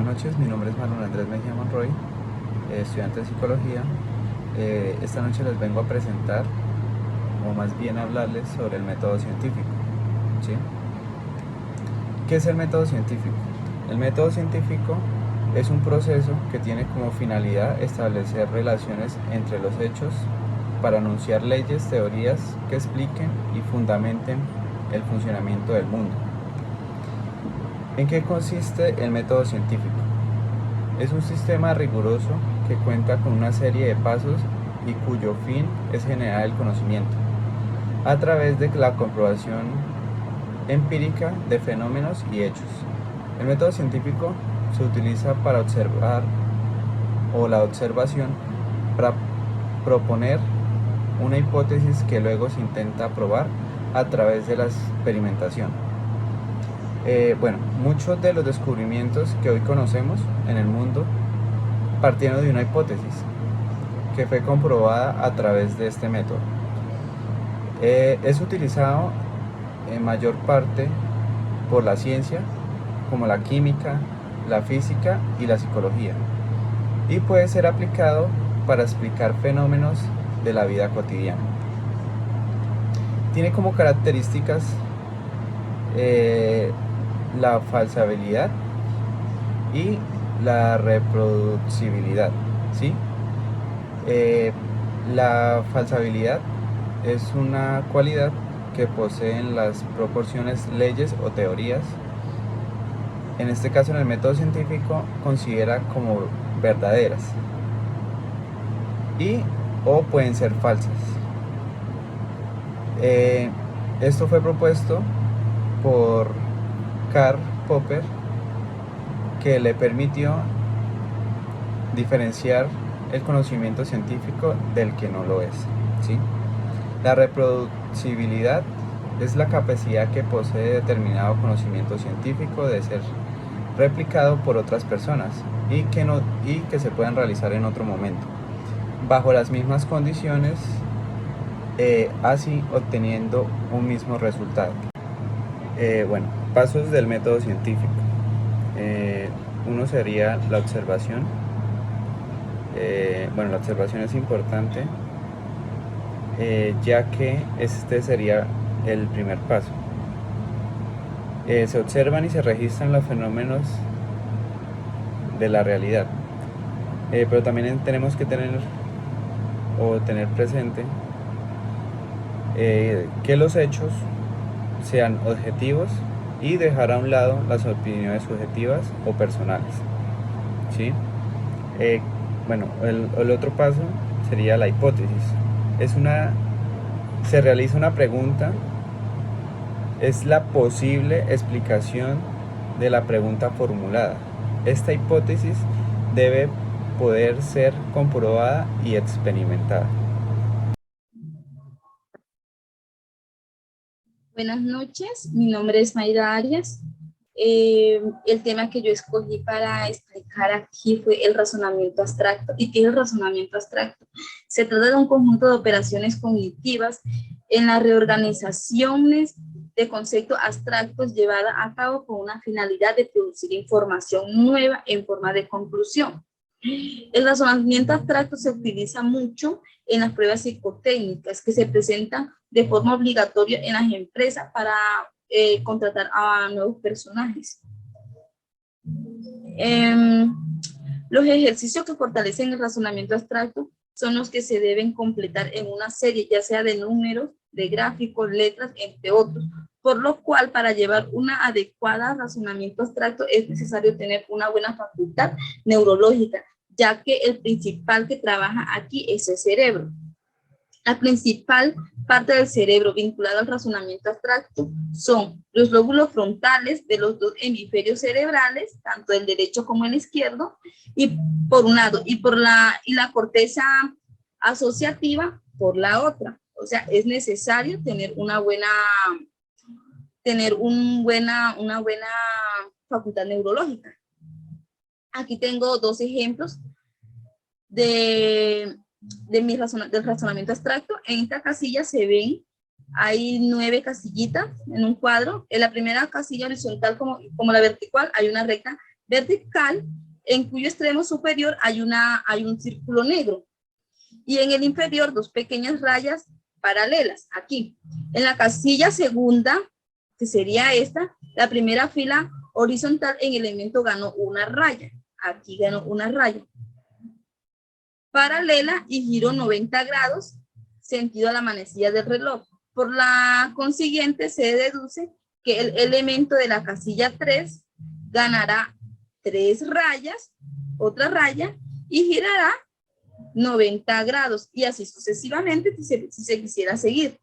noches, mi nombre es Manuel Andrés Mejía Monroy, estudiante de psicología. Esta noche les vengo a presentar, o más bien hablarles sobre el método científico. ¿Sí? ¿Qué es el método científico? El método científico es un proceso que tiene como finalidad establecer relaciones entre los hechos para anunciar leyes, teorías que expliquen y fundamenten el funcionamiento del mundo. ¿En qué consiste el método científico? Es un sistema riguroso que cuenta con una serie de pasos y cuyo fin es generar el conocimiento a través de la comprobación empírica de fenómenos y hechos. El método científico se utiliza para observar o la observación para proponer una hipótesis que luego se intenta probar a través de la experimentación. Muchos de los descubrimientos que hoy conocemos en el mundo partieron de una hipótesis que fue comprobada a través de este método. Es utilizado en mayor parte por la ciencia, como la química, la física y la psicología, y puede ser aplicado para explicar fenómenos de la vida cotidiana. Tiene como características la falsabilidad y la reproducibilidad, ¿sí? La falsabilidad es una cualidad que poseen las proporciones, leyes o teorías. En este caso, en el método científico, considera como verdaderas y o pueden ser falsas. Esto fue propuesto por Karl Popper, que le permitió diferenciar el conocimiento científico del que no lo es, ¿sí? La reproducibilidad es la capacidad que posee determinado conocimiento científico de ser replicado por otras personas y que se puedan realizar en otro momento, bajo las mismas condiciones, así obteniendo un mismo resultado. Pasos del método científico. Uno sería la observación. La observación es importante, ya que este sería el primer paso. Se observan y se registran los fenómenos de la realidad, pero también tenemos que tener presente que los hechos sean objetivos y dejar a un lado las opiniones subjetivas o personales, ¿sí? El otro paso sería la hipótesis. Se realiza una pregunta, es la posible explicación de la pregunta formulada. Esta hipótesis debe poder ser comprobada y experimentada. Buenas noches, mi nombre es Mayra Arias. El tema que yo escogí para explicar aquí fue el razonamiento abstracto. ¿Y qué es el razonamiento abstracto? Se trata de un conjunto de operaciones cognitivas en las reorganizaciones de conceptos abstractos llevadas a cabo con una finalidad de producir información nueva en forma de conclusión. El razonamiento abstracto se utiliza mucho en las pruebas psicotécnicas que se presentan de forma obligatoria en las empresas para contratar a nuevos personajes. Los ejercicios que fortalecen el razonamiento abstracto son los que se deben completar en una serie, ya sea de números, de gráficos, letras, entre otros, por lo cual para llevar una adecuada razonamiento abstracto es necesario tener una buena facultad neurológica, ya que el principal que trabaja aquí es el cerebro. La principal parte del cerebro vinculada al razonamiento abstracto son los lóbulos frontales de los dos hemisferios cerebrales, tanto el derecho como el izquierdo, y por un lado, y la corteza asociativa por la otra. O sea, es necesario tener una buena facultad neurológica. Aquí tengo dos ejemplos del razonamiento abstracto. En esta casilla se ven, hay 9 casillitas en un cuadro. En la primera casilla horizontal como la vertical hay una recta vertical, en cuyo extremo superior hay un círculo negro. Y en el inferior, dos pequeñas rayas paralelas, aquí. En la casilla segunda, que sería esta, la primera fila horizontal en el elemento ganó una raya. Aquí ganó una raya paralela y giro 90 grados, sentido a la manecilla del reloj. Por la consiguiente, se deduce que el elemento de la casilla 3 ganará 3 rayas, otra raya, y girará 90 grados, y así sucesivamente si se quisiera seguir.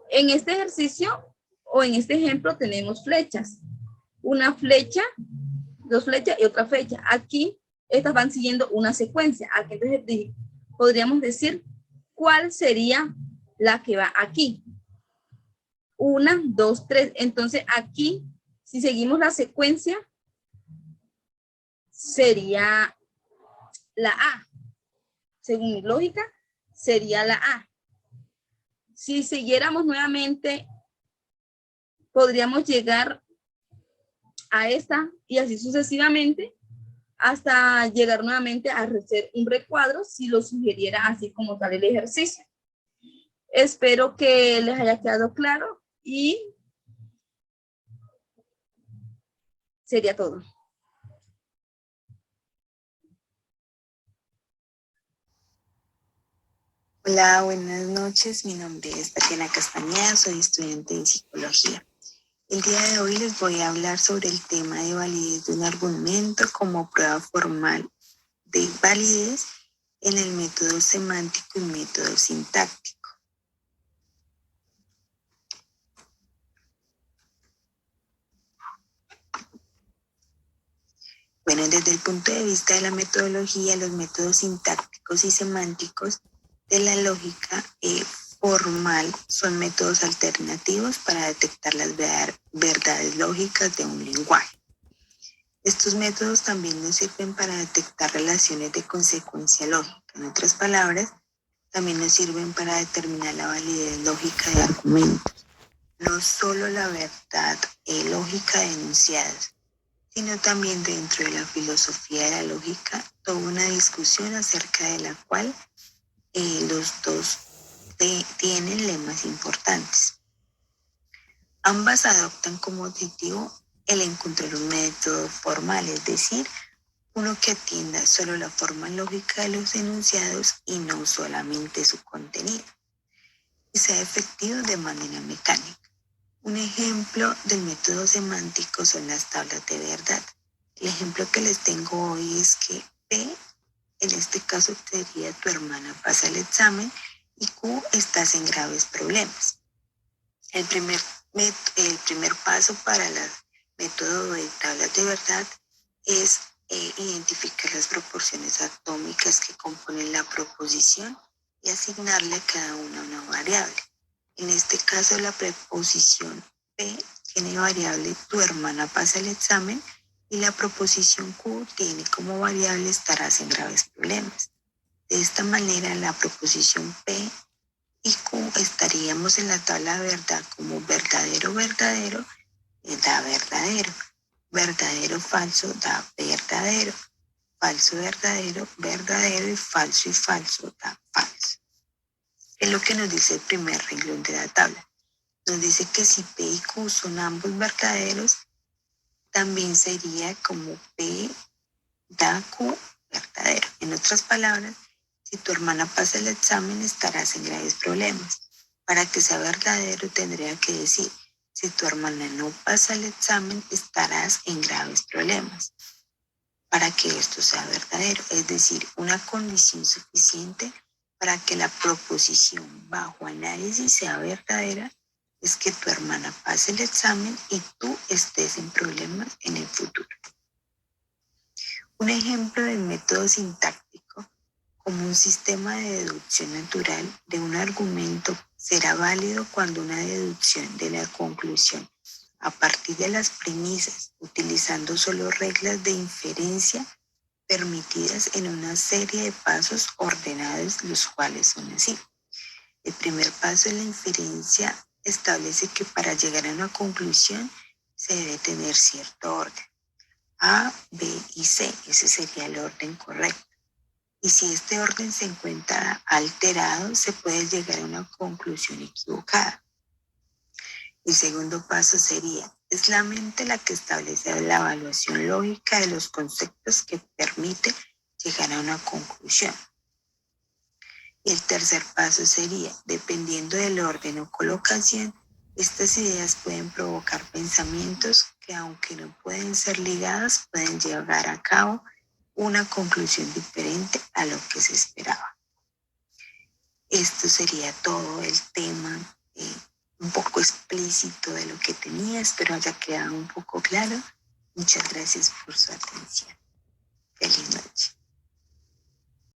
En este ejercicio o en este ejemplo tenemos flechas. Una flecha, dos flechas y otra flecha. Aquí estas van siguiendo una secuencia. Aquí entonces podríamos decir cuál sería la que va aquí. 1, 2, 3. Entonces aquí, si seguimos la secuencia, sería la A. Según mi lógica, sería la A. Si siguiéramos nuevamente, podríamos llegar a esta y así sucesivamente hasta llegar nuevamente a hacer un recuadro si lo sugiriera así como tal el ejercicio. Espero que les haya quedado claro y sería todo. Hola, buenas noches. Mi nombre es Tatiana Castañeda, soy estudiante de psicología. El día de hoy les voy a hablar sobre el tema de validez de un argumento como prueba formal de validez en el método semántico y método sintáctico. Bueno, desde el punto de vista de la metodología, los métodos sintácticos y semánticos de la lógica formal son métodos alternativos para detectar las verdades lógicas de un lenguaje. Estos métodos también nos sirven para detectar relaciones de consecuencia lógica. En otras palabras, también nos sirven para determinar la validez lógica de argumentos. No solo la verdad lógica de enunciados, sino también dentro de la filosofía de la lógica, toda una discusión acerca de la cual los dos tienen lemas importantes. Ambas adoptan como objetivo el encontrar un método formal, es decir, uno que atienda solo la forma lógica de los enunciados y no solamente su contenido, y sea efectivo de manera mecánica. Un ejemplo del método semántico son las tablas de verdad. El ejemplo que les tengo hoy es que P, en este caso sería tu hermana pasa el examen, y Q, estás en graves problemas. El primer paso para el método de tablas de verdad es identificar las proporciones atómicas que componen la proposición y asignarle a cada una variable. En este caso, la preposición P tiene variable tu hermana pasa el examen y la proposición Q tiene como variable estarás en graves problemas. De esta manera, la proposición P y Q estaríamos en la tabla de verdad como verdadero, verdadero, da verdadero. Verdadero, falso, da verdadero. Falso, verdadero, verdadero, y falso da falso. Es lo que nos dice el primer renglón de la tabla. Nos dice que si P y Q son ambos verdaderos, también sería como P da Q verdadero. En otras palabras, si tu hermana pasa el examen, estarás en graves problemas. Para que sea verdadero, tendría que decir, si tu hermana no pasa el examen, estarás en graves problemas. Para que esto sea verdadero, es decir, una condición suficiente para que la proposición bajo análisis sea verdadera, es que tu hermana pase el examen y tú estés en problemas en el futuro. Un ejemplo del método sintáctico como un sistema de deducción natural de un argumento será válido cuando una deducción de la conclusión a partir de las premisas, utilizando solo reglas de inferencia permitidas en una serie de pasos ordenados, los cuales son así. El primer paso de la inferencia establece que para llegar a una conclusión se debe tener cierto orden. A, B y C. Ese sería el orden correcto. Y si este orden se encuentra alterado, se puede llegar a una conclusión equivocada. El segundo paso sería, es la mente la que establece la evaluación lógica de los conceptos que permite llegar a una conclusión. El tercer paso sería, dependiendo del orden o colocación, estas ideas pueden provocar pensamientos que, aunque no pueden ser ligadas, pueden llevar a cabo una conclusión diferente a lo que se esperaba. Esto sería todo el tema, un poco explícito de lo que tenía. Espero haya quedado un poco claro. Muchas gracias por su atención. Feliz noche.